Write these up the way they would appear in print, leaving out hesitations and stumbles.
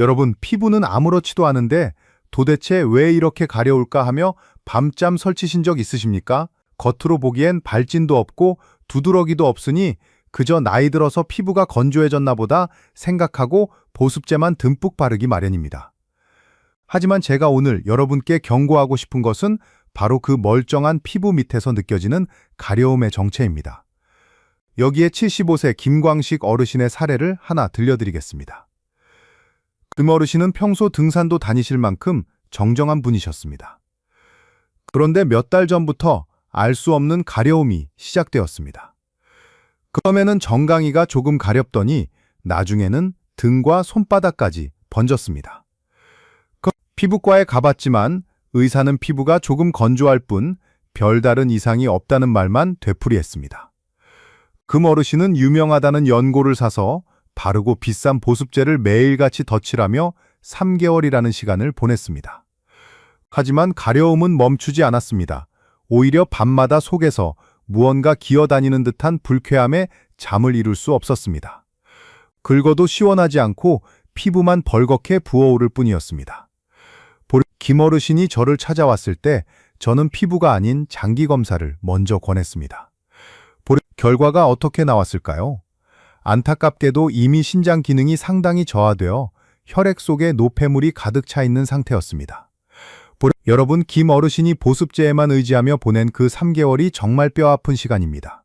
여러분, 피부는 아무렇지도 않은데 도대체 왜 이렇게 가려울까 하며 밤잠 설치신 적 있으십니까? 겉으로 보기엔 발진도 없고 두드러기도 없으니 그저 나이 들어서 피부가 건조해졌나 보다 생각하고 보습제만 듬뿍 바르기 마련입니다. 하지만 제가 오늘 여러분께 경고하고 싶은 것은 바로 그 멀쩡한 피부 밑에서 느껴지는 가려움의 정체입니다. 여기에 75세 김광식 어르신의 사례를 하나 들려드리겠습니다. 금 어르신은 평소 등산도 다니실 만큼 정정한 분이셨습니다. 그런데 몇 달 전부터 알 수 없는 가려움이 시작되었습니다. 그럼에는 정강이가 조금 가렵더니 나중에는 등과 손바닥까지 번졌습니다. 피부과에 가봤지만 의사는 피부가 조금 건조할 뿐 별다른 이상이 없다는 말만 되풀이했습니다. 금 어르신은 유명하다는 연고를 사서 바르고 비싼 보습제를 매일같이 덧칠하며 3개월이라는 시간을 보냈습니다. 하지만 가려움은 멈추지 않았습니다. 오히려 밤마다 속에서 무언가 기어다니는 듯한 불쾌함에 잠을 이룰 수 없었습니다. 긁어도 시원하지 않고 피부만 벌겋게 부어오를 뿐이었습니다. 김 어르신이 저를 찾아왔을 때 저는 피부가 아닌 장기 검사를 먼저 권했습니다. 결과가 어떻게 나왔을까요? 안타깝게도 이미 신장 기능이 상당히 저하되어 혈액 속에 노폐물이 가득 차 있는 상태였습니다. 여러분, 김 어르신이 보습제에만 의지하며 보낸 그 3개월이 정말 뼈아픈 시간입니다.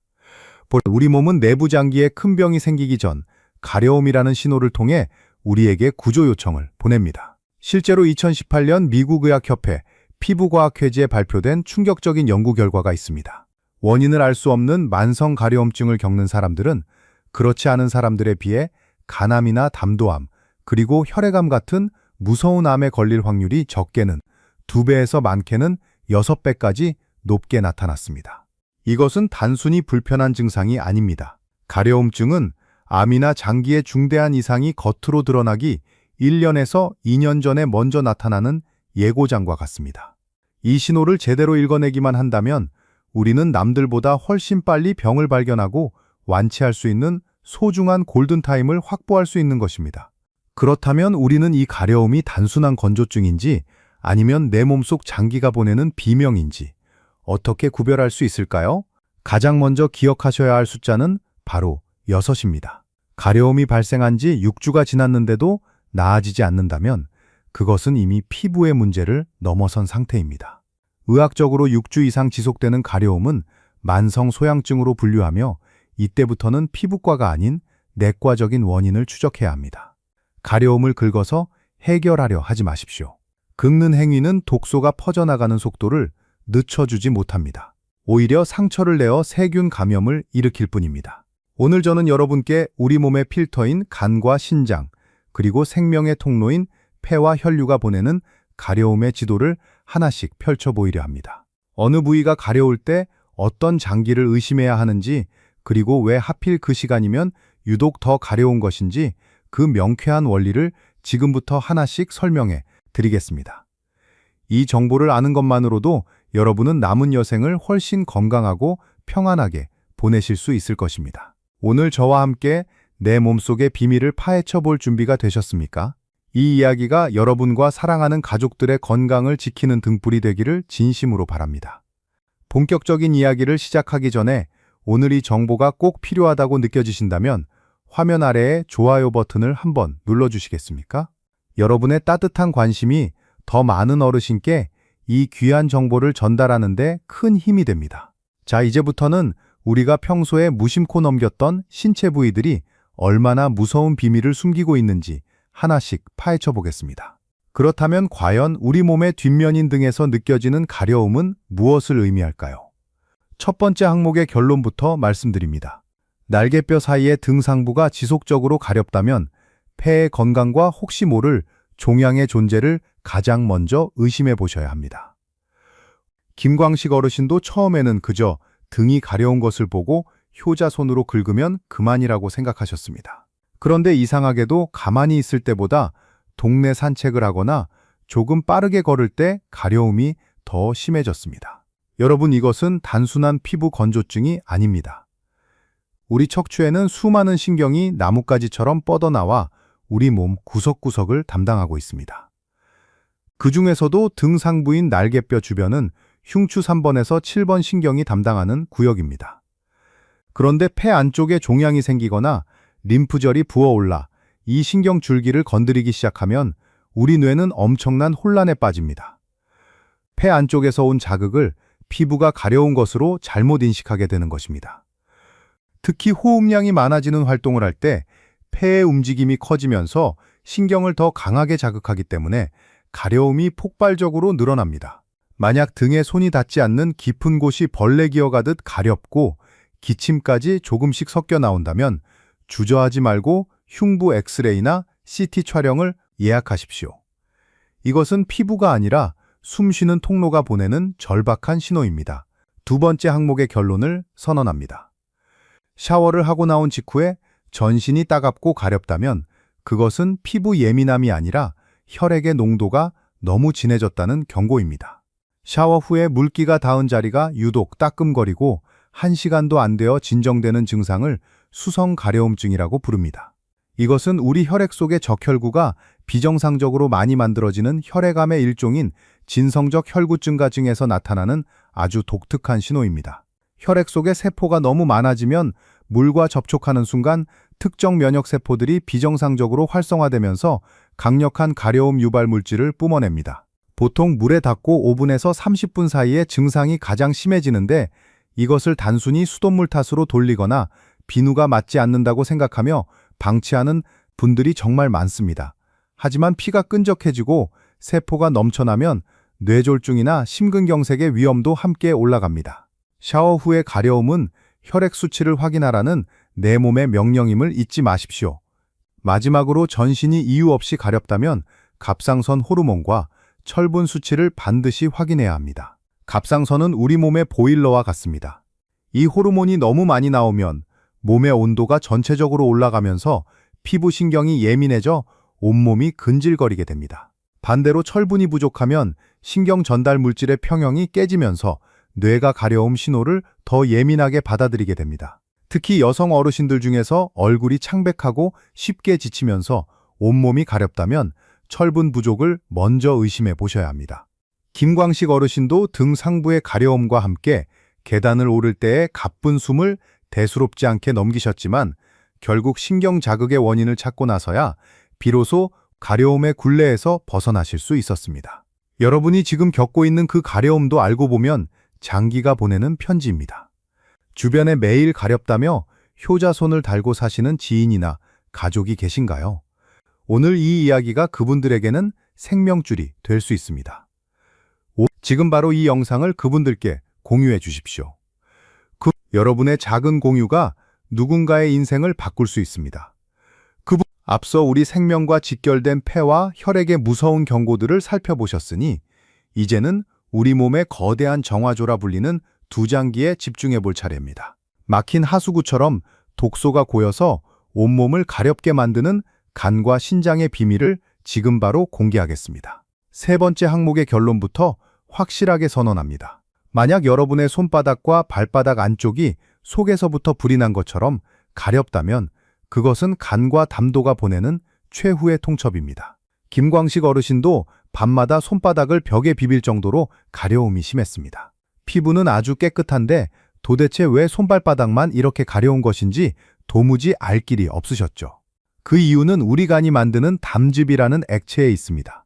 우리 몸은 내부 장기에 큰 병이 생기기 전 가려움이라는 신호를 통해 우리에게 구조 요청을 보냅니다. 실제로 2018년 미국의학협회 피부과학회지에 발표된 충격적인 연구 결과가 있습니다. 원인을 알 수 없는 만성 가려움증을 겪는 사람들은 그렇지 않은 사람들에 비해 간암이나 담도암, 그리고 혈액암 같은 무서운 암에 걸릴 확률이 적게는 2배에서 많게는 6배까지 높게 나타났습니다. 이것은 단순히 불편한 증상이 아닙니다. 가려움증은 암이나 장기의 중대한 이상이 겉으로 드러나기 1년에서 2년 전에 먼저 나타나는 예고장과 같습니다. 이 신호를 제대로 읽어내기만 한다면 우리는 남들보다 훨씬 빨리 병을 발견하고 완치할 수 있는 소중한 골든타임을 확보할 수 있는 것입니다. 그렇다면 우리는 이 가려움이 단순한 건조증인지 아니면 내 몸속 장기가 보내는 비명인지 어떻게 구별할 수 있을까요? 가장 먼저 기억하셔야 할 숫자는 바로 6입니다. 가려움이 발생한 지 6주가 지났는데도 나아지지 않는다면 그것은 이미 피부의 문제를 넘어선 상태입니다. 의학적으로 6주 이상 지속되는 가려움은 만성 소양증으로 분류하며 이때부터는 피부과가 아닌 내과적인 원인을 추적해야 합니다. 가려움을 긁어서 해결하려 하지 마십시오. 긁는 행위는 독소가 퍼져나가는 속도를 늦춰주지 못합니다. 오히려 상처를 내어 세균 감염을 일으킬 뿐입니다. 오늘 저는 여러분께 우리 몸의 필터인 간과 신장, 그리고 생명의 통로인 폐와 혈류가 보내는 가려움의 지도를 하나씩 펼쳐 보이려 합니다. 어느 부위가 가려울 때 어떤 장기를 의심해야 하는지, 그리고 왜 하필 그 시간이면 유독 더 가려운 것인지 그 명쾌한 원리를 지금부터 하나씩 설명해 드리겠습니다. 이 정보를 아는 것만으로도 여러분은 남은 여생을 훨씬 건강하고 평안하게 보내실 수 있을 것입니다. 오늘 저와 함께 내 몸속의 비밀을 파헤쳐 볼 준비가 되셨습니까? 이 이야기가 여러분과 사랑하는 가족들의 건강을 지키는 등불이 되기를 진심으로 바랍니다. 본격적인 이야기를 시작하기 전에 오늘 이 정보가 꼭 필요하다고 느껴지신다면 화면 아래에 좋아요 버튼을 한번 눌러주시겠습니까? 여러분의 따뜻한 관심이 더 많은 어르신께 이 귀한 정보를 전달하는 데 큰 힘이 됩니다. 자, 이제부터는 우리가 평소에 무심코 넘겼던 신체 부위들이 얼마나 무서운 비밀을 숨기고 있는지 하나씩 파헤쳐 보겠습니다. 그렇다면 과연 우리 몸의 뒷면인 등에서 느껴지는 가려움은 무엇을 의미할까요? 첫 번째 항목의 결론부터 말씀드립니다. 날개뼈 사이의 등 상부가 지속적으로 가렵다면 폐의 건강과 혹시 모를 종양의 존재를 가장 먼저 의심해 보셔야 합니다. 김광식 어르신도 처음에는 그저 등이 가려운 것을 보고 효자손으로 긁으면 그만이라고 생각하셨습니다. 그런데 이상하게도 가만히 있을 때보다 동네 산책을 하거나 조금 빠르게 걸을 때 가려움이 더 심해졌습니다. 여러분, 이것은 단순한 피부 건조증이 아닙니다. 우리 척추에는 수많은 신경이 나뭇가지처럼 뻗어나와 우리 몸 구석구석을 담당하고 있습니다. 그 중에서도 등 상부인 날개뼈 주변은 흉추 3번에서 7번 신경이 담당하는 구역입니다. 그런데 폐 안쪽에 종양이 생기거나 림프절이 부어올라 이 신경 줄기를 건드리기 시작하면 우리 뇌는 엄청난 혼란에 빠집니다. 폐 안쪽에서 온 자극을 피부가 가려운 것으로 잘못 인식하게 되는 것입니다. 특히 호흡량이 많아지는 활동을 할 때 폐의 움직임이 커지면서 신경을 더 강하게 자극하기 때문에 가려움이 폭발적으로 늘어납니다. 만약 등에 손이 닿지 않는 깊은 곳이 벌레 기어가듯 가렵고 기침까지 조금씩 섞여 나온다면 주저하지 말고 흉부 엑스레이나 CT 촬영을 예약하십시오. 이것은 피부가 아니라 숨쉬는 통로가 보내는 절박한 신호입니다. 두 번째 항목의 결론을 선언합니다. 샤워를 하고 나온 직후에 전신이 따갑고 가렵다면 그것은 피부 예민함이 아니라 혈액의 농도가 너무 진해졌다는 경고입니다. 샤워 후에 물기가 닿은 자리가 유독 따끔거리고 1시간도 안 되어 진정되는 증상을 수성 가려움증이라고 부릅니다. 이것은 우리 혈액 속의 적혈구가 비정상적으로 많이 만들어지는 혈액암의 일종인 진성적 혈구 증가증에서 나타나는 아주 독특한 신호입니다. 혈액 속에 세포가 너무 많아지면 물과 접촉하는 순간 특정 면역세포들이 비정상적으로 활성화되면서 강력한 가려움 유발 물질을 뿜어냅니다. 보통 물에 닿고 5분에서 30분 사이에 증상이 가장 심해지는데 이것을 단순히 수돗물 탓으로 돌리거나 비누가 맞지 않는다고 생각하며 방치하는 분들이 정말 많습니다. 하지만 피가 끈적해지고 세포가 넘쳐나면 뇌졸중이나 심근경색의 위험도 함께 올라갑니다. 샤워 후의 가려움은 혈액 수치를 확인하라는 내 몸의 명령임을 잊지 마십시오. 마지막으로 전신이 이유 없이 가렵다면 갑상선 호르몬과 철분 수치를 반드시 확인해야 합니다. 갑상선은 우리 몸의 보일러와 같습니다. 이 호르몬이 너무 많이 나오면 몸의 온도가 전체적으로 올라가면서 피부 신경이 예민해져 온몸이 근질거리게 됩니다. 반대로 철분이 부족하면 신경 전달 물질의 평형이 깨지면서 뇌가 가려움 신호를 더 예민하게 받아들이게 됩니다. 특히 여성 어르신들 중에서 얼굴이 창백하고 쉽게 지치면서 온몸이 가렵다면 철분 부족을 먼저 의심해 보셔야 합니다. 김광식 어르신도 등 상부의 가려움과 함께 계단을 오를 때의 가쁜 숨을 대수롭지 않게 넘기셨지만 결국 신경 자극의 원인을 찾고 나서야 비로소 가려움의 굴레에서 벗어나실 수 있었습니다. 여러분이 지금 겪고 있는 그 가려움도 알고 보면 장기가 보내는 편지입니다. 주변에 매일 가렵다며 효자손을 달고 사시는 지인이나 가족이 계신가요? 오늘 이 이야기가 그분들에게는 생명줄이 될 수 있습니다. 지금 바로 이 영상을 그분들께 공유해 주십시오. 여러분의 작은 공유가 누군가의 인생을 바꿀 수 있습니다. 앞서 우리 생명과 직결된 폐와 혈액의 무서운 경고들을 살펴보셨으니 이제는 우리 몸의 거대한 정화조라 불리는 두 장기에 집중해 볼 차례입니다. 막힌 하수구처럼 독소가 고여서 온몸을 가렵게 만드는 간과 신장의 비밀을 지금 바로 공개하겠습니다. 세 번째 항목의 결론부터 확실하게 선언합니다. 만약 여러분의 손바닥과 발바닥 안쪽이 속에서부터 불이 난 것처럼 가렵다면 그것은 간과 담도가 보내는 최후의 통첩입니다. 김광식 어르신도 밤마다 손바닥을 벽에 비빌 정도로 가려움이 심했습니다. 피부는 아주 깨끗한데 도대체 왜 손발바닥만 이렇게 가려운 것인지 도무지 알 길이 없으셨죠. 그 이유는 우리 간이 만드는 담즙이라는 액체에 있습니다.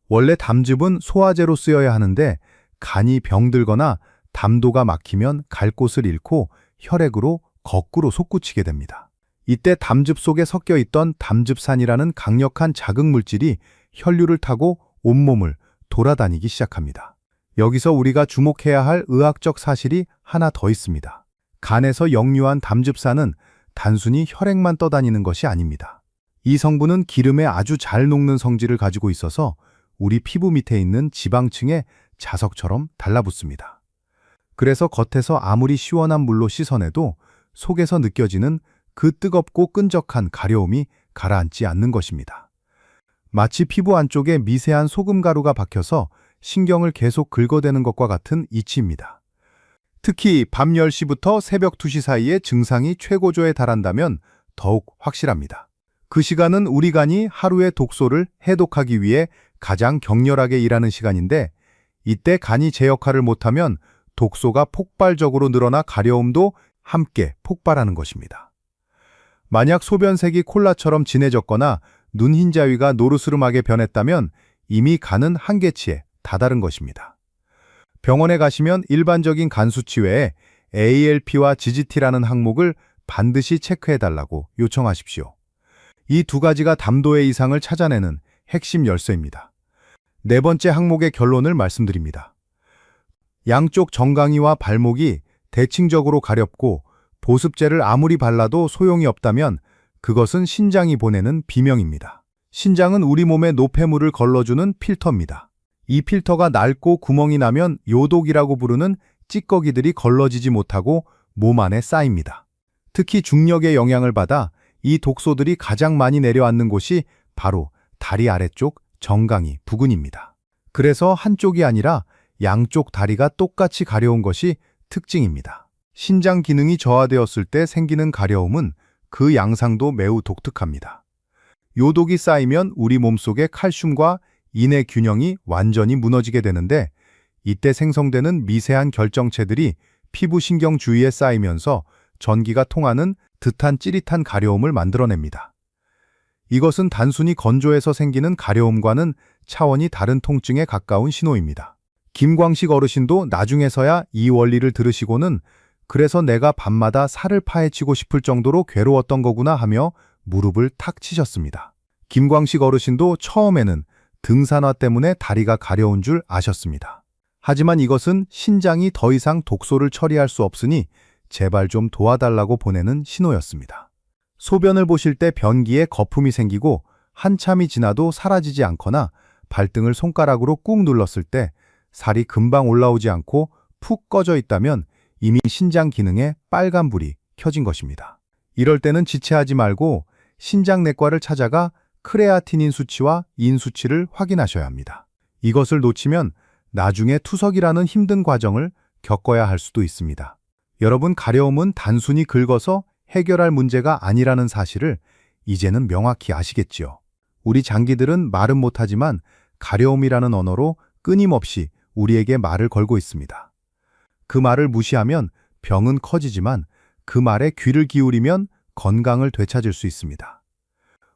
원래 담즙은 소화제로 쓰여야 하는데 간이 병들거나 담도가 막히면 갈 곳을 잃고 혈액으로 거꾸로 솟구치게 됩니다. 이때 담즙 속에 섞여 있던 담즙산이라는 강력한 자극 물질이 혈류를 타고 온몸을 돌아다니기 시작합니다. 여기서 우리가 주목해야 할 의학적 사실이 하나 더 있습니다. 간에서 역류한 담즙산은 단순히 혈액만 떠다니는 것이 아닙니다. 이 성분은 기름에 아주 잘 녹는 성질을 가지고 있어서 우리 피부 밑에 있는 지방층에 자석처럼 달라붙습니다. 그래서 겉에서 아무리 시원한 물로 씻어내도 속에서 느껴지는 그 뜨겁고 끈적한 가려움이 가라앉지 않는 것입니다. 마치 피부 안쪽에 미세한 소금 가루가 박혀서 신경을 계속 긁어대는 것과 같은 이치입니다. 특히 밤 10시부터 새벽 2시 사이에 증상이 최고조에 달한다면 더욱 확실합니다. 그 시간은 우리 간이 하루의 독소를 해독하기 위해 가장 격렬하게 일하는 시간인데, 이때 간이 제 역할을 못하면 독소가 폭발적으로 늘어나 가려움도 함께 폭발하는 것입니다. 만약 소변색이 콜라처럼 진해졌거나 눈 흰자위가 노르스름하게 변했다면 이미 간은 한계치에 다다른 것입니다. 병원에 가시면 일반적인 간 수치 외에 ALP와 GGT라는 항목을 반드시 체크해달라고 요청하십시오. 이 두 가지가 담도의 이상을 찾아내는 핵심 열쇠입니다. 네 번째 항목의 결론을 말씀드립니다. 양쪽 정강이와 발목이 대칭적으로 가렵고 보습제를 아무리 발라도 소용이 없다면 그것은 신장이 보내는 비명입니다. 신장은 우리 몸에 노폐물을 걸러주는 필터입니다. 이 필터가 낡고 구멍이 나면 요독이라고 부르는 찌꺼기들이 걸러지지 못하고 몸 안에 쌓입니다. 특히 중력의 영향을 받아 이 독소들이 가장 많이 내려앉는 곳이 바로 다리 아래쪽 정강이 부근입니다. 그래서 한쪽이 아니라 양쪽 다리가 똑같이 가려운 것이 특징입니다. 신장 기능이 저하되었을 때 생기는 가려움은 그 양상도 매우 독특합니다. 요독이 쌓이면 우리 몸속의 칼슘과 인의 균형이 완전히 무너지게 되는데, 이때 생성되는 미세한 결정체들이 피부 신경 주위에 쌓이면서 전기가 통하는 듯한 찌릿한 가려움을 만들어냅니다. 이것은 단순히 건조해서 생기는 가려움과는 차원이 다른 통증에 가까운 신호입니다. 김광식 어르신도 나중에서야 이 원리를 들으시고는 그래서 내가 밤마다 살을 파헤치고 싶을 정도로 괴로웠던 거구나 하며 무릎을 탁 치셨습니다. 김광식 어르신도 처음에는 등산화 때문에 다리가 가려운 줄 아셨습니다. 하지만 이것은 신장이 더 이상 독소를 처리할 수 없으니 제발 좀 도와달라고 보내는 신호였습니다. 소변을 보실 때 변기에 거품이 생기고 한참이 지나도 사라지지 않거나 발등을 손가락으로 꾹 눌렀을 때 살이 금방 올라오지 않고 푹 꺼져 있다면 이미 신장 기능에 빨간불이 켜진 것입니다. 이럴 때는 지체하지 말고 신장내과를 찾아가 크레아티닌 수치와 인 수치를 확인하셔야 합니다. 이것을 놓치면 나중에 투석이라는 힘든 과정을 겪어야 할 수도 있습니다. 여러분, 가려움은 단순히 긁어서 해결할 문제가 아니라는 사실을 이제는 명확히 아시겠지요. 우리 장기들은 말은 못하지만 가려움이라는 언어로 끊임없이 우리에게 말을 걸고 있습니다. 그 말을 무시하면 병은 커지지만 그 말에 귀를 기울이면 건강을 되찾을 수 있습니다.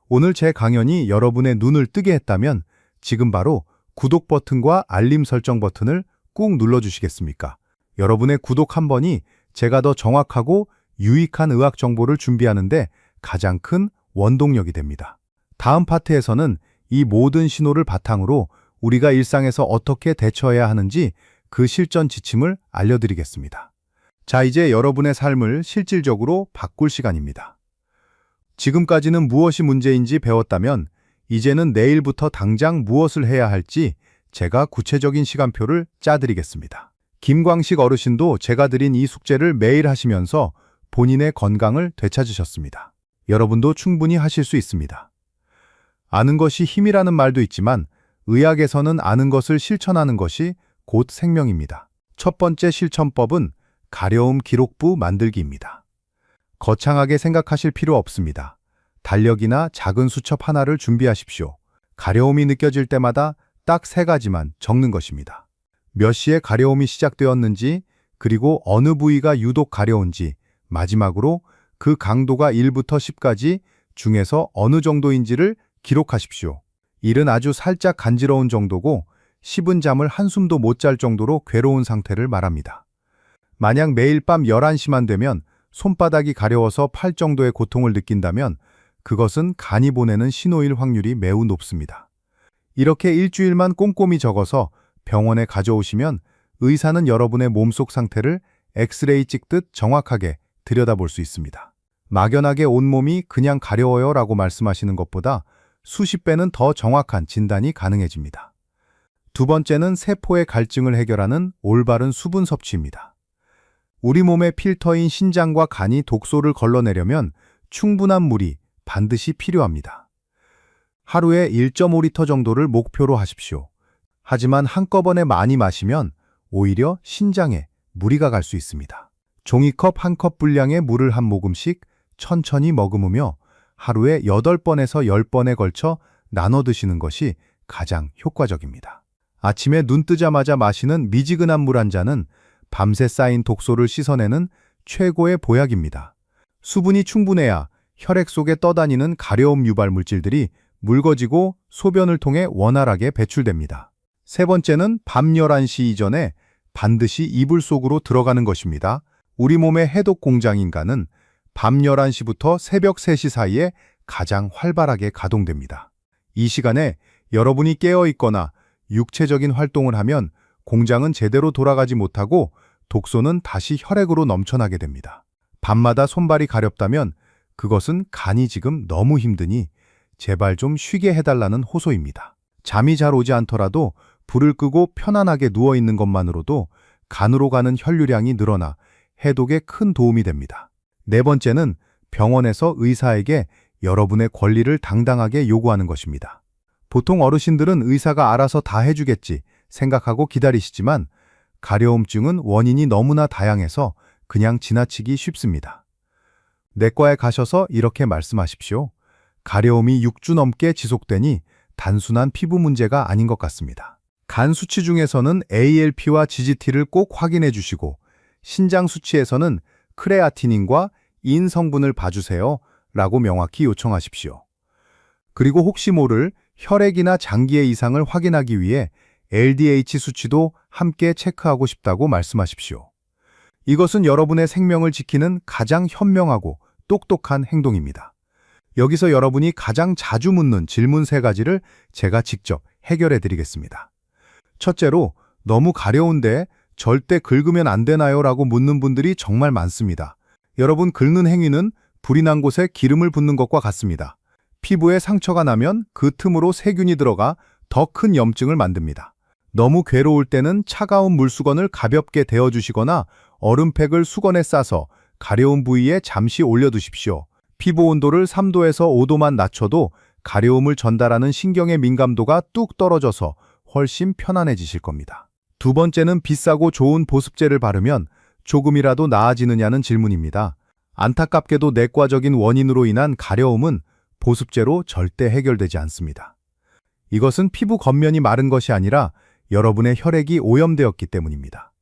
오늘 제 강연이 여러분의 눈을 뜨게 했다면 지금 바로 구독 버튼과 알림 설정 버튼을 꾹 눌러주시겠습니까? 여러분의 구독 한 번이 제가 더 정확하고 유익한 의학 정보를 준비하는데 가장 큰 원동력이 됩니다. 다음 파트에서는 이 모든 신호를 바탕으로 우리가 일상에서 어떻게 대처해야 하는지 그 실전 지침을 알려드리겠습니다. 자, 이제 여러분의 삶을 실질적으로 바꿀 시간입니다. 지금까지는 무엇이 문제인지 배웠다면 이제는 내일부터 당장 무엇을 해야 할지 제가 구체적인 시간표를 짜드리겠습니다. 김광식 어르신도 제가 드린 이 숙제를 매일 하시면서 본인의 건강을 되찾으셨습니다. 여러분도 충분히 하실 수 있습니다. 아는 것이 힘이라는 말도 있지만 의학에서는 아는 것을 실천하는 것이 곧 생명입니다. 첫 번째 실천법은 가려움 기록부 만들기입니다. 거창하게 생각하실 필요 없습니다. 달력이나 작은 수첩 하나를 준비하십시오. 가려움이 느껴질 때마다 딱 3가지만 적는 것입니다. 몇 시에 가려움이 시작되었는지, 그리고 어느 부위가 유독 가려운지, 마지막으로 그 강도가 1부터 10까지 중에서 어느 정도인지를 기록하십시오. 1은 아주 살짝 간지러운 정도고 10은 잠을 한숨도 못 잘 정도로 괴로운 상태를 말합니다. 만약 매일 밤 11시만 되면 손바닥이 가려워서 팔 정도의 고통을 느낀다면 그것은 간이 보내는 신호일 확률이 매우 높습니다. 이렇게 일주일만 꼼꼼히 적어서 병원에 가져오시면 의사는 여러분의 몸속 상태를 엑스레이 찍듯 정확하게 들여다볼 수 있습니다. 막연하게 온몸이 그냥 가려워요 라고 말씀하시는 것보다 수십 배는 더 정확한 진단이 가능해집니다. 두 번째는 세포의 갈증을 해결하는 올바른 수분 섭취입니다. 우리 몸의 필터인 신장과 간이 독소를 걸러내려면 충분한 물이 반드시 필요합니다. 하루에 1.5리터 정도를 목표로 하십시오. 하지만 한꺼번에 많이 마시면 오히려 신장에 무리가 갈 수 있습니다. 종이컵 1컵 분량의 물을 한 모금씩 천천히 머금으며 하루에 8번에서 10번에 걸쳐 나눠 드시는 것이 가장 효과적입니다. 아침에 눈 뜨자마자 마시는 미지근한 물 한 잔은 밤새 쌓인 독소를 씻어내는 최고의 보약입니다. 수분이 충분해야 혈액 속에 떠다니는 가려움 유발 물질들이 묽어지고 소변을 통해 원활하게 배출됩니다. 세 번째는 밤 11시 이전에 반드시 이불 속으로 들어가는 것입니다. 우리 몸의 해독 공장인간은 밤 11시부터 새벽 3시 사이에 가장 활발하게 가동됩니다. 이 시간에 여러분이 깨어 있거나 육체적인 활동을 하면 공장은 제대로 돌아가지 못하고 독소는 다시 혈액으로 넘쳐나게 됩니다. 밤마다 손발이 가렵다면 그것은 간이 지금 너무 힘드니 제발 좀 쉬게 해달라는 호소입니다. 잠이 잘 오지 않더라도 불을 끄고 편안하게 누워있는 것만으로도 간으로 가는 혈류량이 늘어나 해독에 큰 도움이 됩니다. 네 번째는 병원에서 의사에게 여러분의 권리를 당당하게 요구하는 것입니다. 보통 어르신들은 의사가 알아서 다 해주겠지 생각하고 기다리시지만 가려움증은 원인이 너무나 다양해서 그냥 지나치기 쉽습니다. 내과에 가셔서 이렇게 말씀하십시오. 가려움이 6주 넘게 지속되니 단순한 피부 문제가 아닌 것 같습니다. 간 수치 중에서는 ALP와 GGT를 꼭 확인해 주시고 신장 수치에서는 크레아티닌과 인 성분을 봐주세요 라고 명확히 요청하십시오. 그리고 혹시 모를 혈액이나 장기의 이상을 확인하기 위해 LDH 수치도 함께 체크하고 싶다고 말씀하십시오. 이것은 여러분의 생명을 지키는 가장 현명하고 똑똑한 행동입니다. 여기서 여러분이 가장 자주 묻는 질문 3가지를 제가 직접 해결해 드리겠습니다. 첫째로, 너무 가려운데 절대 긁으면 안 되나요? 라고 묻는 분들이 정말 많습니다. 여러분, 긁는 행위는 불이 난 곳에 기름을 붓는 것과 같습니다. 피부에 상처가 나면 그 틈으로 세균이 들어가 더 큰 염증을 만듭니다. 너무 괴로울 때는 차가운 물수건을 가볍게 데워주시거나 얼음팩을 수건에 싸서 가려운 부위에 잠시 올려두십시오. 피부 온도를 3도에서 5도만 낮춰도 가려움을 전달하는 신경의 민감도가 뚝 떨어져서 훨씬 편안해지실 겁니다. 두 번째는 비싸고 좋은 보습제를 바르면 조금이라도 나아지느냐는 질문입니다. 안타깝게도 내과적인 원인으로 인한 가려움은 보습제로 절대 해결되지 않습니다. 이것은 피부 겉면이 마른 것이 아니라 여러분의 혈액이 오염되었기 때문입니다.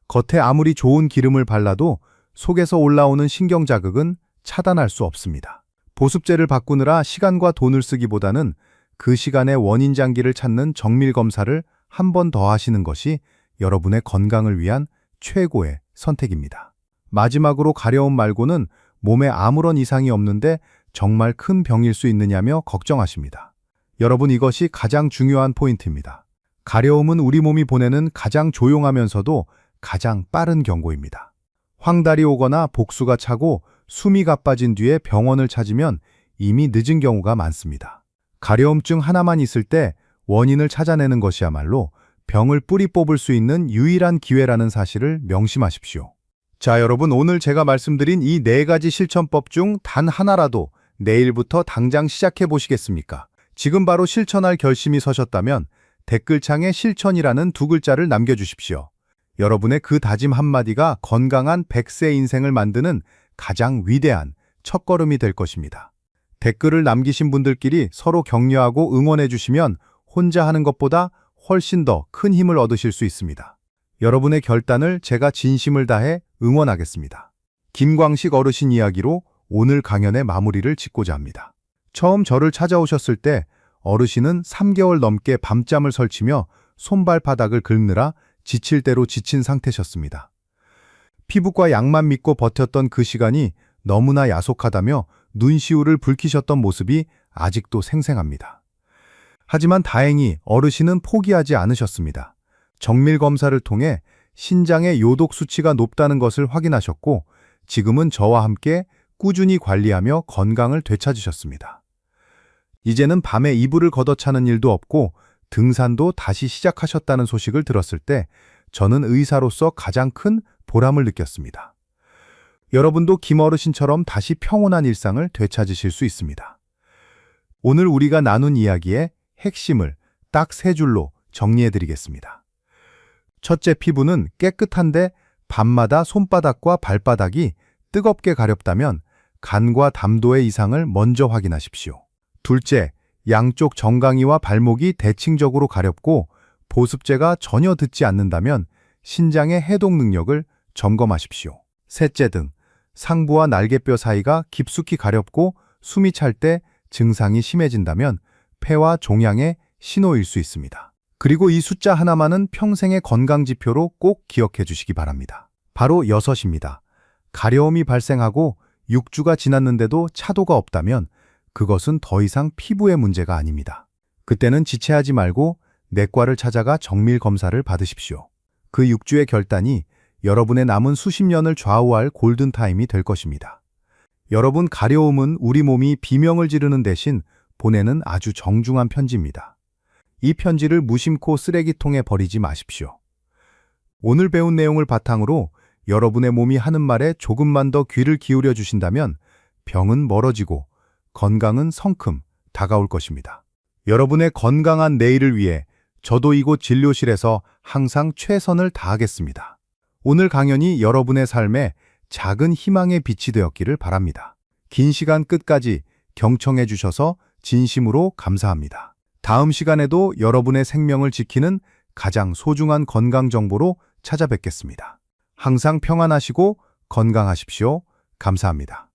겉에 아무리 좋은 기름을 발라도 속에서 올라오는 신경 자극은 차단할 수 없습니다. 보습제를 바꾸느라 시간과 돈을 쓰기보다는 그 시간의 원인 장기를 찾는 정밀 검사를 한 번 더 하시는 것이 여러분의 건강을 위한 최고의 선택입니다. 마지막으로 가려움 말고는 몸에 아무런 이상이 없는데 정말 큰 병일 수 있느냐며 걱정하십니다. 여러분, 이것이 가장 중요한 포인트입니다. 가려움은 우리 몸이 보내는 가장 조용하면서도 가장 빠른 경고입니다. 황달이 오거나 복수가 차고 숨이 가빠진 뒤에 병원을 찾으면 이미 늦은 경우가 많습니다. 가려움증 하나만 있을 때 원인을 찾아내는 것이야말로 병을 뿌리 뽑을 수 있는 유일한 기회라는 사실을 명심하십시오. 자, 여러분, 오늘 제가 말씀드린 이 4가지 실천법 중 단 하나라도 내일부터 당장 시작해 보시겠습니까? 지금 바로 실천할 결심이 서셨다면 댓글창에 실천이라는 2글자를 남겨주십시오. 여러분의 그 다짐 한마디가 건강한 100세 인생을 만드는 가장 위대한 첫걸음이 될 것입니다. 댓글을 남기신 분들끼리 서로 격려하고 응원해 주시면 혼자 하는 것보다 훨씬 더 큰 힘을 얻으실 수 있습니다. 여러분의 결단을 제가 진심을 다해 응원하겠습니다. 김광식 어르신 이야기로 오늘 강연의 마무리를 짓고자 합니다. 처음 저를 찾아오셨을 때 어르신은 3개월 넘게 밤잠을 설치며 손발바닥을 긁느라 지칠 대로 지친 상태셨습니다. 피부과 약만 믿고 버텼던 그 시간이 너무나 야속하다며 눈시울을 붉히셨던 모습이 아직도 생생합니다. 하지만 다행히 어르신은 포기하지 않으셨습니다. 정밀 검사를 통해 신장의 요독 수치가 높다는 것을 확인하셨고 지금은 저와 함께 꾸준히 관리하며 건강을 되찾으셨습니다. 이제는 밤에 이불을 걷어차는 일도 없고 등산도 다시 시작하셨다는 소식을 들었을 때 저는 의사로서 가장 큰 보람을 느꼈습니다. 여러분도 김 어르신처럼 다시 평온한 일상을 되찾으실 수 있습니다. 오늘 우리가 나눈 이야기의 핵심을 딱 3줄로 정리해드리겠습니다. 첫째, 피부는 깨끗한데 밤마다 손바닥과 발바닥이 뜨겁게 가렵다면 간과 담도의 이상을 먼저 확인하십시오. 둘째, 양쪽 정강이와 발목이 대칭적으로 가렵고 보습제가 전혀 듣지 않는다면 신장의 해독 능력을 점검하십시오. 셋째 등 상부와 날개뼈 사이가 깊숙이 가렵고 숨이 찰 때 증상이 심해진다면 폐와 종양의 신호일 수 있습니다. 그리고 이 숫자 하나만은 평생의 건강지표로 꼭 기억해 주시기 바랍니다. 바로 6입니다. 가려움이 발생하고 6주가 지났는데도 차도가 없다면 그것은 더 이상 피부의 문제가 아닙니다. 그때는 지체하지 말고 내과를 찾아가 정밀 검사를 받으십시오. 그 6주의 결단이 여러분의 남은 수십 년을 좌우할 골든타임이 될 것입니다. 여러분, 가려움은 우리 몸이 비명을 지르는 대신 보내는 아주 정중한 편지입니다. 이 편지를 무심코 쓰레기통에 버리지 마십시오. 오늘 배운 내용을 바탕으로 여러분의 몸이 하는 말에 조금만 더 귀를 기울여 주신다면 병은 멀어지고 건강은 성큼 다가올 것입니다. 여러분의 건강한 내일을 위해 저도 이곳 진료실에서 항상 최선을 다하겠습니다. 오늘 강연이 여러분의 삶에 작은 희망의 빛이 되었기를 바랍니다. 긴 시간 끝까지 경청해 주셔서 진심으로 감사합니다. 다음 시간에도 여러분의 생명을 지키는 가장 소중한 건강 정보로 찾아뵙겠습니다. 항상 평안하시고 건강하십시오. 감사합니다.